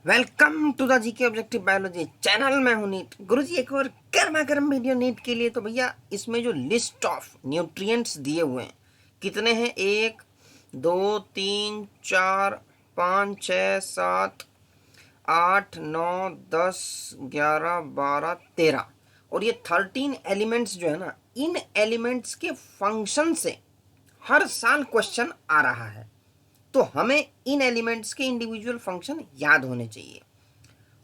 Welcome to the GK objective biology channel. मैं हूं NEET गुरुजी। एक और गर्मा गर्म वीडियो नीट के लिए। तो भैया इसमें जो लिस्ट ऑफ न्यूट्रिएंट्स दिए हुए हैं कितने हैं? 1 2 3 4 5 6 7 8 9 10 11 12 13 और ये 13 एलिमेंट्स जो है ना, इन एलिमेंट्स के फंक्शन से हर साल क्वेश्चन आ रहा है। तो हमें इन एलिमेंट्स के इंडिविजुअल फंक्शन याद होने चाहिए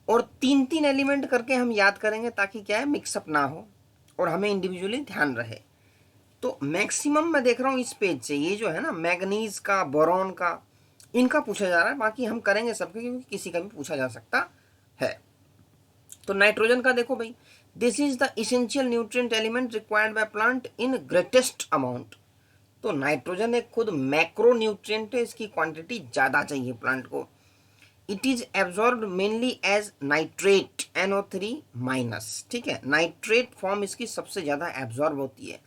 और 3-3 एलिमेंट करके हम याद करेंगे ताकि क्या है, मिक्सअप ना हो और हमें इंडिविजुअली ध्यान रहे। तो मैक्सिमम मैं देख रहा हूँ इस पेज से, ये जो है ना मैग्नीज का, बोरॉन का, इनका पूछा जा रहा है। बाकी हम करेंगे सबके, क्योंकि किसी का भी पूछा जा सकता है। तो नाइट्रोजन का देखो भाई, this is the essential nutrient element required by plant in greatest amount. तो नाइट्रोजन एक खुद मैक्रो न्यूट्रिएंट है, इसकी क्वांटिटी ज़्यादा चाहिए प्लांट को। It is absorbed mainly as nitrate NO3 minus. ठीक है, नाइट्रेट फॉर्म इसकी सबसे ज़्यादा एब्जॉर्ब होती है।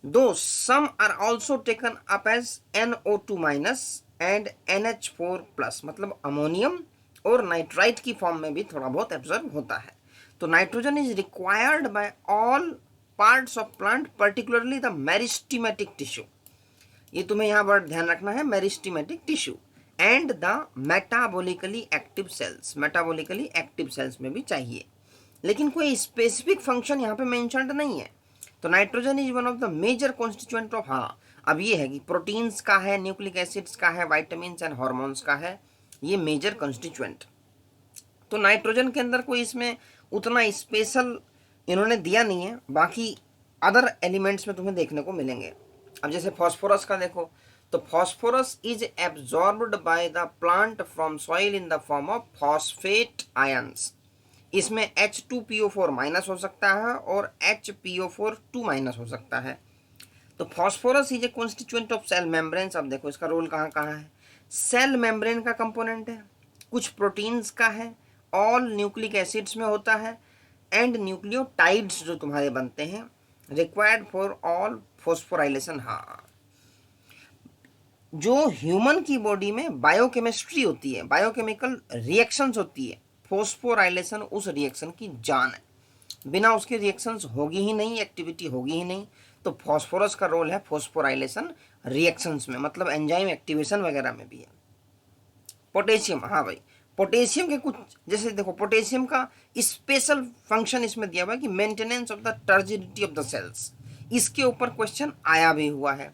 Though some are also taken up as NO2 minus and NH4 plus, मतलब अमोनियम और नाइट्राइट की फॉर्म में भी थोड़ा बहुत एब्जॉर्ब होता है। तो nitrogen is required by all parts of plant, particularly the meristematic tissue. ये तुम्हें यहाँ पर ध्यान रखना है, meristematic tissue and the metabolically active cells. Metabolically active cells में भी चाहिए, लेकिन कोई स्पेसिफिक फंक्शन यहाँ पे मेंशन्ड नहीं है। तो nitrogen is one of the major constituent of, हाँ अब ये है कि प्रोटीन्स का है, न्यूक्लिक एसिड्स का है, वाइटामिन एंड हॉर्मोन्स का है, ये मेजर कॉन्स्टिट्यूएंट। तो नाइट्रोजन के अंदर कोई इसमें उतना स्पेशल इन्होंने दिया नहीं है, बाकी अदर एलिमेंट्स में तुम्हें देखने को मिलेंगे। अब जैसे फॉस्फोरस का देखो, तो phosphorus is absorbed by the plant from soil in the form of phosphate ions. इसमें H2PO4 माइनस हो सकता है और HPO4 2 माइनस हो सकता है। तो phosphorus is a constituent of cell membranes. अब देखो इसका रोल कहाँ कहाँ है। सेल मेम्ब्रेन का कंपोनेंट है, कुछ प्रोटीन्स का है, ऑल न्यूक्लिक एसिड्स में होता है एंड न्यूक्लियोटाइड्स जो तुम्हारे बनते हैं, रिक्वायर्ड फॉर ऑल फॉस्फोराइलेशन। हाँ, जो ह्यूमन की बॉडी में बायोकेमिस्ट्री होती है, बायोकेमिकल रिएक्शंस होती है, फॉस्फोराइलेशन उस रिएक्शन की जान है। बिना उसके रिएक्शंस होगी ही नहीं, एक्टिविटी होगी ही नहीं। तो फॉस्फोरस का रोल है फॉस्फोराइलेशन रिएक्शंस में, मतलब एंजाइम एक्टिवेशन वगैरह में भी है। पोटेशियम, हाँ भाई, पोटेशियम के कुछ, जैसे देखो पोटेशियम का स्पेशल फंक्शन इसमें दिया हुआ है कि maintenance of the turgidity of the cells. इसके ऊपर क्वेश्चन आया भी हुआ है।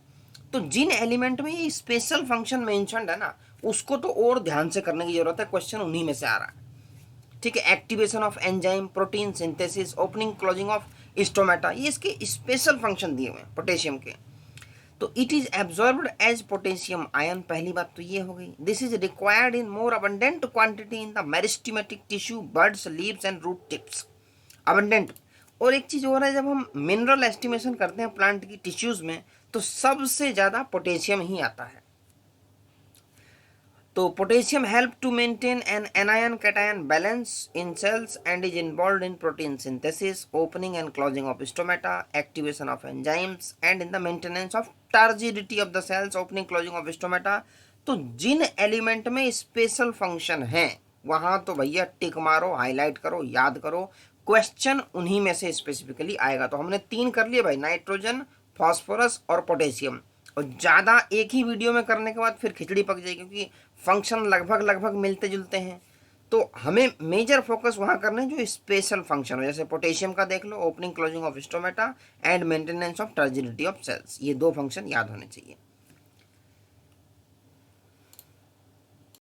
तो जिन एलिमेंट में ये स्पेशल फंक्शन मेंशन्ड है ना, उसको तो और ध्यान से करने की जरूरत है, क्वेश्चन उन्हीं में से आ रहा है। ठीक है, activation of enzyme, protein synthesis, opening closing of stomata, ये इसके स्पेशल फंक्शन दिए हुए हैं पोटेशियम के। तो it is absorbed as potassium ion, पहली बात तो ये हो गई। This is required in more abundant quantity in the meristematic tissue, buds, leaves and root tips. Abundant. और एक चीज और है, जब हम मिनरल एस्टिमेशन करते हैं प्लांट की टिश्यूज में, तो सबसे ज्यादा पोटेशियम ही आता है। तो potassium help to maintain an anion cation balance in cells and is involve in protein synthesis, opening and closing of stomata, activation of enzymes and in the maintenance of turgidity of the cells, opening closing of stomata. तो जिन element में special function है वहां तो भैया टिक मारो, highlight करो, याद करो, क्वेश्चन उन्हीं में से स्पेसिफिकली आएगा। तो हमने 3 कर लिए भाई, नाइट्रोजन, फॉस्फोरस और पोटेशियम। और ज़्यादा एक ही वीडियो में करने के बाद फिर खिचड़ी पक जाएगी, क्योंकि फंक्शन लगभग मिलते जुलते हैं। तो हमें मेजर फोकस वहाँ करना है जो स्पेशल फंक्शन हो। जैसे पोटेशियम का देख लो, opening closing of stomata and maintenance of turgidity of cells, ये 2 फंक्शन याद होने चाहिए।